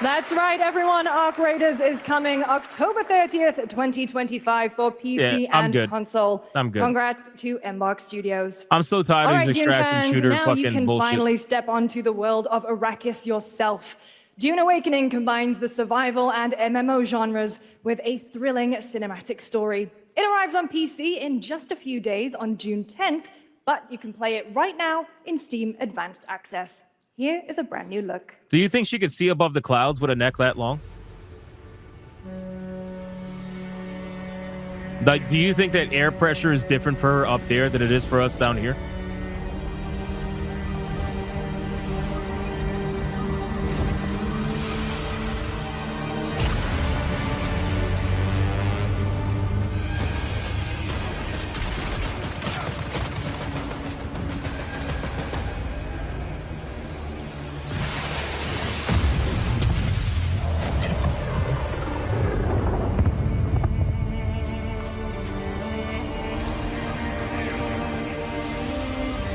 That's right, everyone. Arc Raiders is coming October 30th, 2025 for PC I'm and good. console. I'm good. Congrats to Embark Studios. I'm so tired All of right, these Dune extraction fans, shooter now you fucking can bullshit. finally step onto the world of Arrakis yourself. Dune Awakening combines the survival and MMO genres with a thrilling cinematic story. It arrives on PC in just a few days on June 10th, but you can play it right now in Steam Advanced Access. Here is a brand new look. Do you think she could see above the clouds with a neck that long? Like, do you think that air pressure is different for her up there than it is for us down here?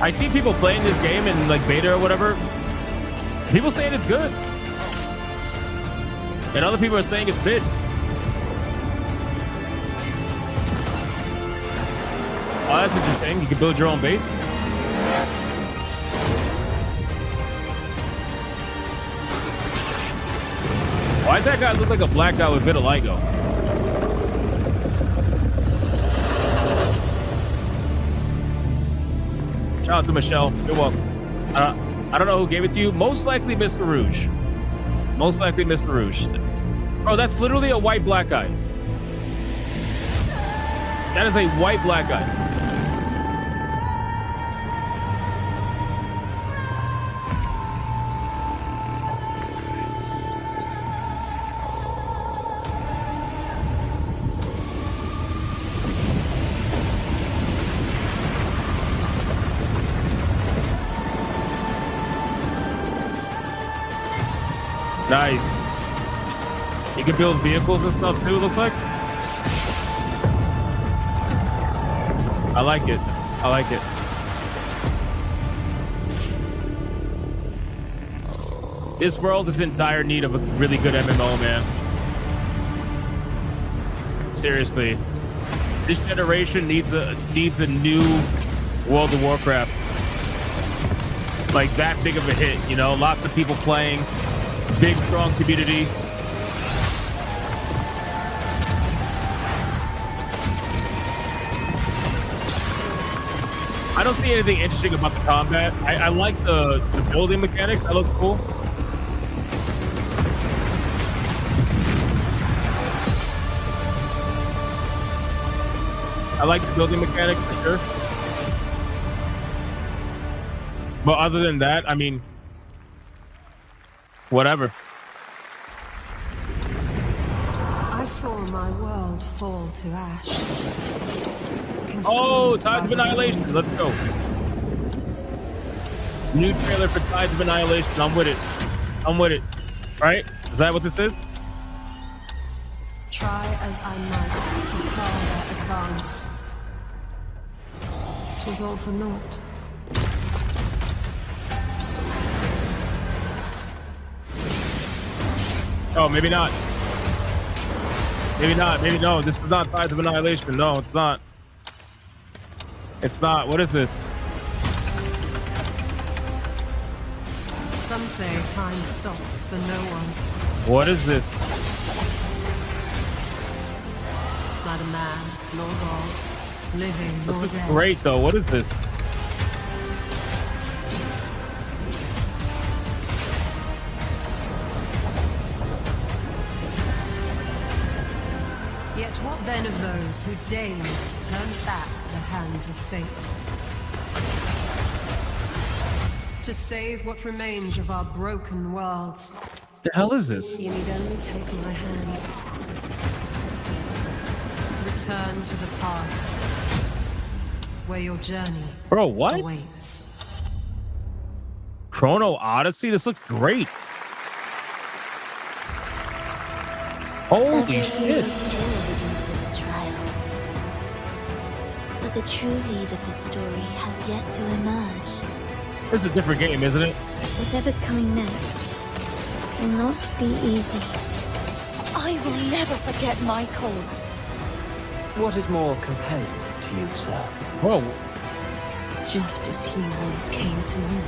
I see people playing this game in like beta or whatever, People saying it's good. And other people are saying it's mid. Oh, that's interesting. You can build your own base. Why does that guy look like a black guy with vitiligo? Shout out to Michelle. You're welcome. I don't know who gave it to you. Most likely Mr. Rouge. Most likely Mr. Rouge. Bro, that's literally a white black guy. That is a white black guy. Nice. You can build vehicles and stuff too, it looks like. I like it. I like it. This world is in dire need of a really good MMO, man. Seriously. This generation needs a new World of Warcraft. Like that big of a hit, you know? Lots of people playing. Big, strong community. I don't see anything interesting about the combat. I like the building mechanics. That looks cool. I like the building mechanics for sure. But other than that, I mean, whatever. I saw my world fall to ash. Oh, Tides of Annihilation. Let's go. New trailer for Tides of Annihilation. I'm with it. I'm with it. Right? Is that what this is? Try as I might to curb their advance. 'Twas all for naught. Oh, maybe not. Maybe not. Maybe no. This was not Tides of Annihilation. No, it's not. It's not. What is this? Some say time stops for no one. What is this? Neither man nor God, living This nor looks dead. great, though. What is this? Yet what then of those who deigned to turn back the hands of fate? To save what remains of our broken worlds. The hell is this? You need only take my hand. Return to the past, where your journey Bro, what? awaits. Chrono Odyssey? This looks great. Holy Every shit. hero's tale begins with trial. But the true lead of the story has yet to emerge. This is a different game, isn't it? Whatever's coming next cannot be easy. I will never forget my cause. What is more compelling to you, sir? Whoa. Just as he once came to me,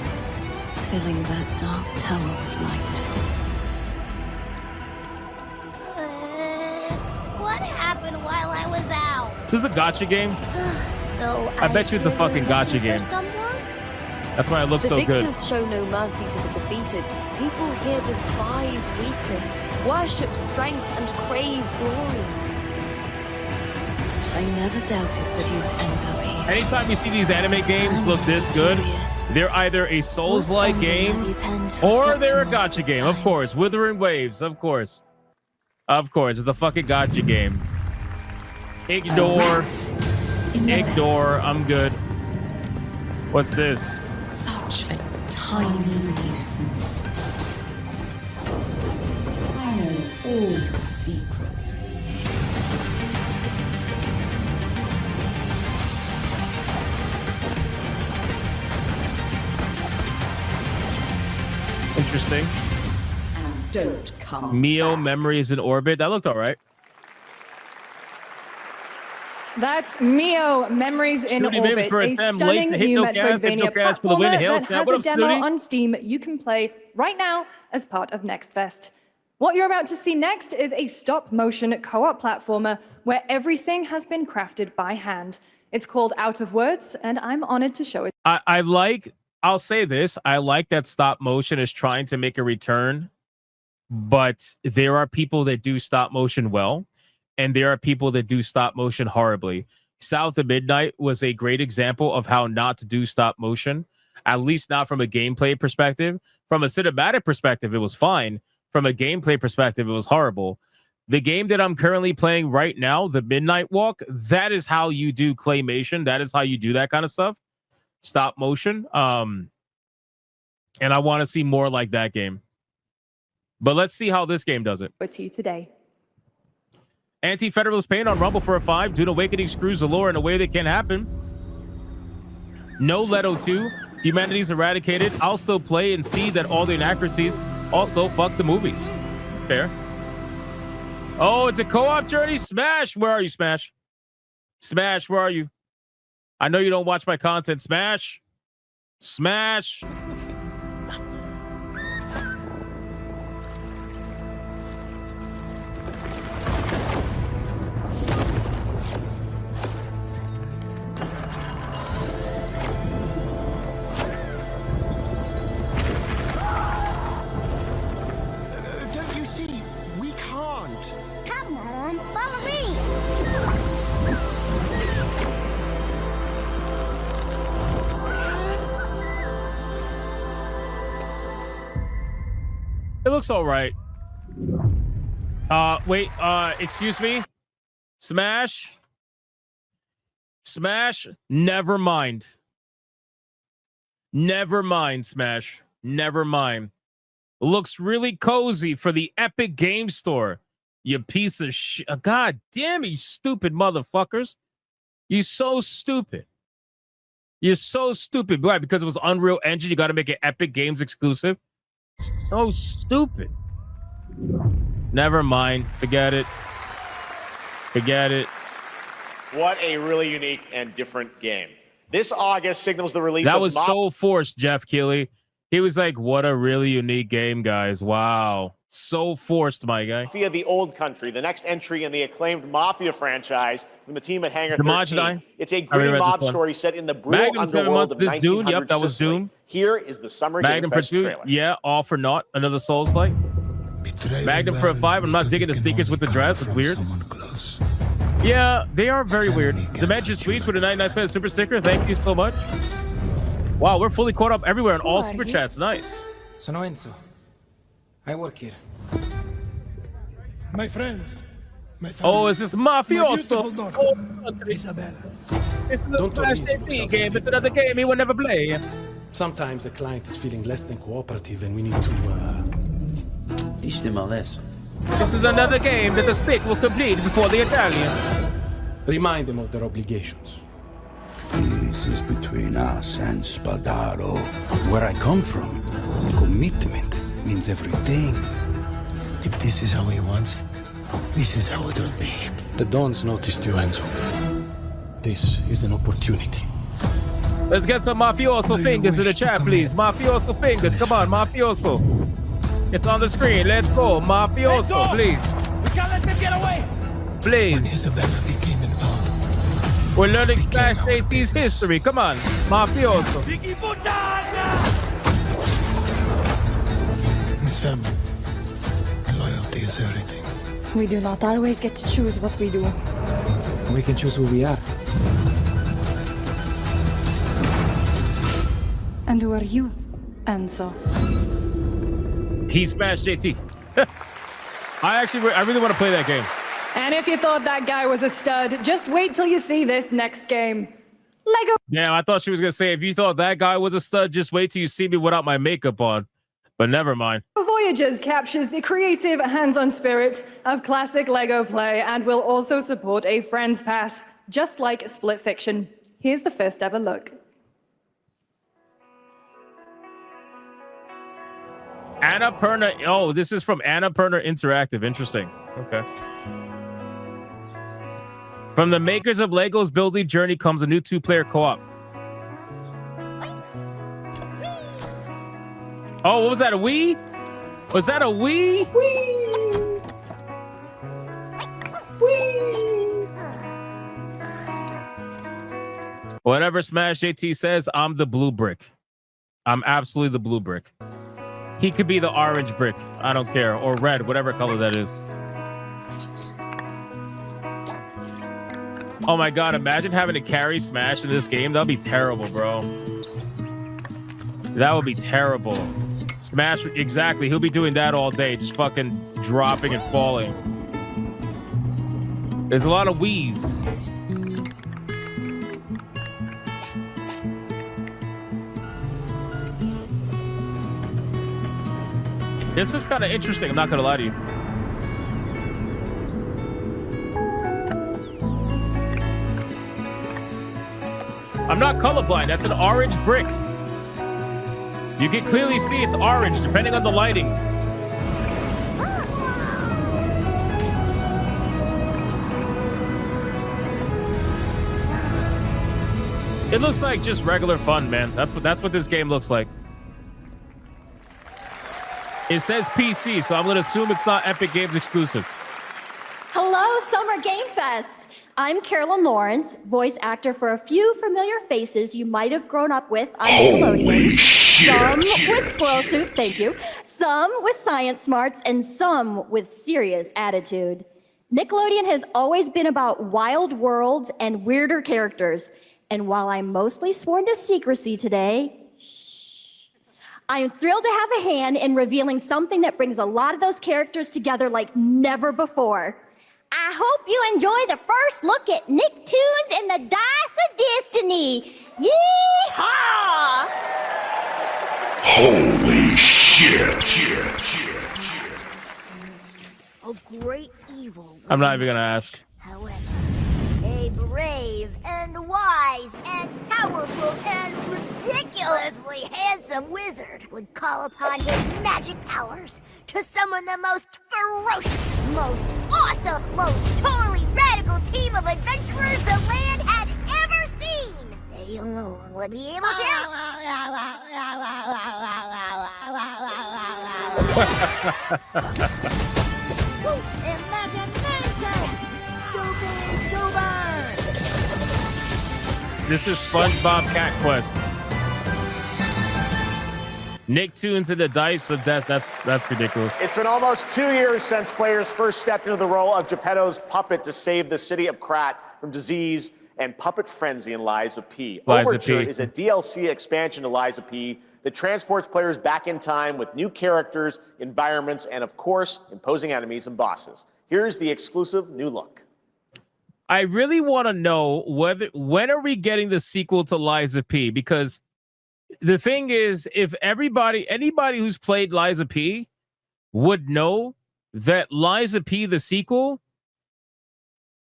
filling that dark tower with light. What happened while I was out? This is a gacha game? So I bet you it's a fucking gacha game. That's why it looks so The good. victors show no mercy to the defeated. People here despise weakness, worship strength, and crave glory. I never doubted that you'd end up here. Anytime you see these anime games look this good, they're either a Souls-like game or they're a gacha game. Of course, Withering Waves, of course. Of course, it's a fucking gacha game. Ignore. Ignore. I'm good. What's this? Such a tiny nuisance. I know all the secrets. interesting. Don't come. Mio Memories in Orbit. That looked all right. That's Mio Memories in Snooty Bibs Orbit, for a attempt stunning late to new Hypnocast, Metroidvania Hypnocast for the win. platformer Hail that chat. has What a up, demo Snooty? on Steam you can play right now as part of Next Fest. What you're about to see next is a stop-motion co-op platformer where everything has been crafted by hand. It's called Out of Words, and I'm honored to show it. I'll say this. I like that stop motion is trying to make a return, but there are people that do stop motion well, and there are people that do stop motion horribly. South of Midnight was a great example of how not to do stop motion, at least not from a gameplay perspective. From a cinematic perspective, it was fine. From a gameplay perspective, it was horrible. The game that I'm currently playing right now, The Midnight Walk, that is how you do claymation. That is how you do that kind of stuff. Stop motion. And I want to see more like that game. But let's see how this game does it. To you today. Anti-Federalist Pain on Rumble for a 5. Dune Awakening screws the lore in a way that can't happen. No Leto 2. Humanity's eradicated. I'll still play and see that all the inaccuracies. Also, fuck the movies. Fair. Oh, it's a co-op journey. Smash. Where are you, Smash? Smash, where are you? I know you don't watch my content. Smash. Smash. Don't you see? We can't. Come on, follow me. It looks all right. Wait, excuse me? Smash? Smash? Never mind. Never mind, Smash. Never mind. Looks really cozy for the Epic Game Store. You piece of shit. God damn, you stupid motherfuckers. You're so stupid. You're so stupid. Why? Because it was Unreal Engine, you got to make it Epic Games exclusive? So stupid. Never mind. Forget it. Forget it. What a really unique and different game. This August signals the release that of was so forced, Jeff Keighley. He was like, what a really unique game, guys. Wow. So forced, my guy. Mafia: The Old Country, the next entry in the acclaimed Mafia franchise from the team at Hangar 13. It's a gritty mob story set in the brutal underworld of 1900s Dune. Yep, that was Sicily. Dune. Here is the Summer Magnum Game Fest for 2. trailer. Yeah, all for naught. Another Souls-like. Magnum for a 5. I'm not digging the sneakers with the dress. It's weird. Yeah, they are very weird. Dimension Sweets with a 99-cent super sticker. Thank you so much. Wow, we're fully caught up everywhere in all super chats. Nice. Sono Enzo. I work here. My friends. Oh, is this mafioso? Isabella. This is a Smash TV game. It's another game he will never play. Sometimes the client is feeling less than cooperative and we need to teach them a lesson. This is another game that the stick will complete before the Italian. Remind them of their obligations. This is between us and Spadaro. Where I come from, commitment means everything. If this is how he wants it, this is how it'll be. The Dons noticed you, Enzo. This is an opportunity. Let's get some mafioso fingers in the chat, please. Mafioso fingers. Come on, mafioso. It's on the screen. Let's go. Mafioso, please. We can't let them get away. Please. When Isabella became involved, we're learning Smash AT's history. Come on, mafioso. His family. Loyalty is everything. We do not always get to choose what we do. We can choose who we are. And who are you, Enzo? He smashed JT. I really want to play that game. And if you thought that guy was a stud, just wait till you see this next game. Lego. Yeah, I thought she was going to say, if you thought that guy was a stud, just wait till you see me without my makeup on. But never mind. Voyagers captures the creative, hands-on spirit of classic Lego play and will also support a Friends Pass, just like Split Fiction. Here's the first ever look. Annapurna. Oh, this is from Annapurna Interactive. Interesting. Okay. From the makers of Lego's Building Journey comes a new 2-player co-op. Oh, what was that? A Wii? Was that a Wii? Whee! Whee! Whatever Smash JT says, I'm the blue brick. I'm absolutely the blue brick. He could be the orange brick. I don't care. Or red, whatever color that is. Oh my God, imagine having to carry Smash in this game. That'd be terrible, bro. That would be terrible. Smash, exactly. He'll be doing that all day, just fucking dropping and falling. There's a lot of wheeze. This looks kind of interesting. I'm not gonna lie to you. I'm not colorblind. That's an orange brick. You can clearly see it's orange depending on the lighting. It looks like just regular fun, man. That's what this game looks like. It says PC, so I'm going to assume it's not Epic Games exclusive. Hello, Summer Game Fest. I'm Carolyn Lawrence, voice actor for a few familiar faces you might have grown up with on Nickelodeon. Some with squirrel suits, thank you. Some with science smarts, and some with serious attitude. Nickelodeon has always been about wild worlds and weirder characters. And while I'm mostly sworn to secrecy today, I am thrilled to have a hand in revealing something that brings a lot of those characters together like never before. I hope you enjoy the first look at Nicktoons and the Dice of Destiny. Yee-haw! Holy shit! A great evil. I'm not even going to ask. However, a brave and wise and powerful and ridiculously handsome wizard would call upon his magic powers to summon the most ferocious, most awesome, most totally radical team of adventurers the land had ever seen. They alone would be able to... Imagination! This is SpongeBob Cat Quest. Nicktoons and the Dice of Death. That's ridiculous. It's been almost 2 years since players first stepped into the role of Geppetto's puppet to save the city of Krat from disease and puppet frenzy in Lies of P. Overture is a DLC expansion to Lies of P that transports players back in time with new characters, environments, and of course, imposing enemies and bosses. Here's the exclusive new look. I really want to know when are we getting the sequel to Lies of P? Because the thing is, if anybody who's played Lies of P would know that Lies of P, the sequel,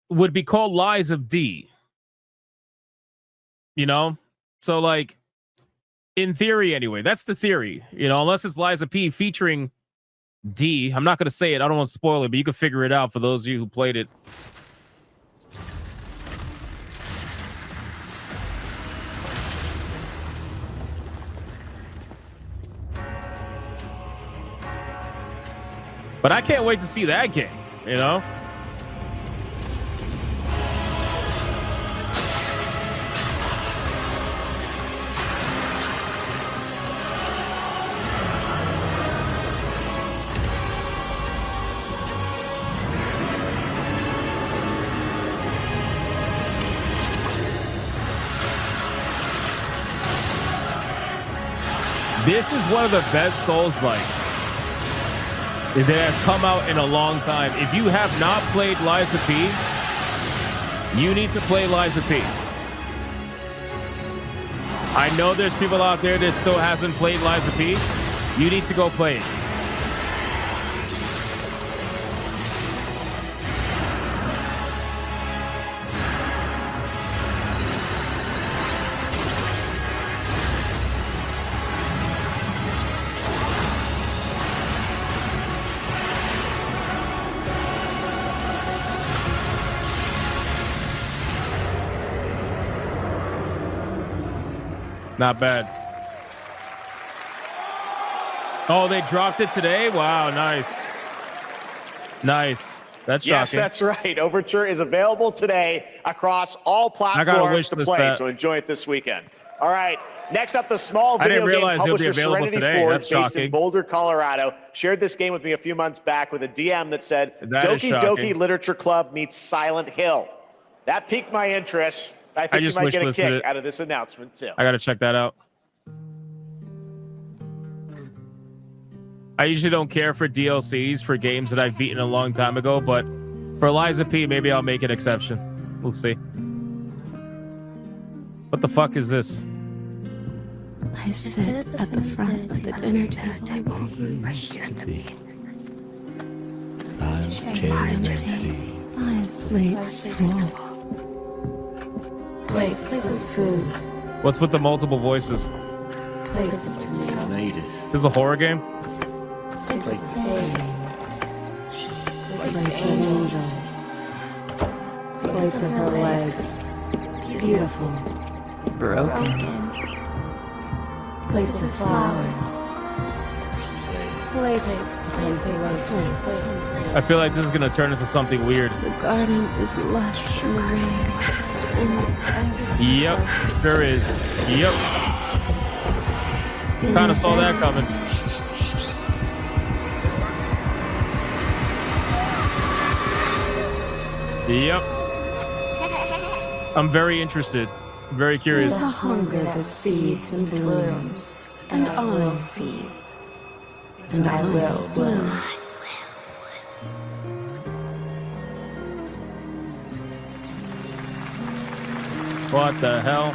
would be called Lies of D. You know? So, like, in theory, anyway, that's the theory. You know, unless it's Lies of P featuring D. I'm not going to say it. I don't want to spoil it, but you can figure it out for those of you who played it. But I can't wait to see that game, you know? This is one of the best Souls-likes that has come out in a long time. If you have not played Lies of P, you need to play Lies of P. I know there's people out there that still hasn't played Lies of P. You need to go play it. Not bad. Oh, they dropped it today? Wow, nice. Nice. That's shocking. Yes, that's right. Overture is available today across all platforms to play, so enjoy it this weekend. All right. Next up, the small video game publisher Serenity Forge, based in Boulder, Colorado, shared this game with me a few months back with a DM that said, Doki Doki Literature Club meets Silent Hill. That piqued my interest. I think you might get a kick out of this announcement, too. I got to check that out. I usually don't care for DLCs for games that I've beaten a long time ago, but for Eliza P, maybe I'll make an exception. We'll see. What the fuck is this? I sit at the front of the dinner table where I used to be. 5 plates full. Plates of food. What's with the multiple voices? Plates of tomatoes. This is a horror game? Plates of hay. Plates of angels. Plates of her legs. Beautiful. Broken. Plates of flowers. Plates and plates. I feel like this is going to turn into something weird. The garden is lush in the rain. Yep, sure is. Yep. Kind of saw that coming. Yep. I'm very interested. Very curious. There's a hunger that feeds and blooms, and I will feed, and I will bloom. What the hell?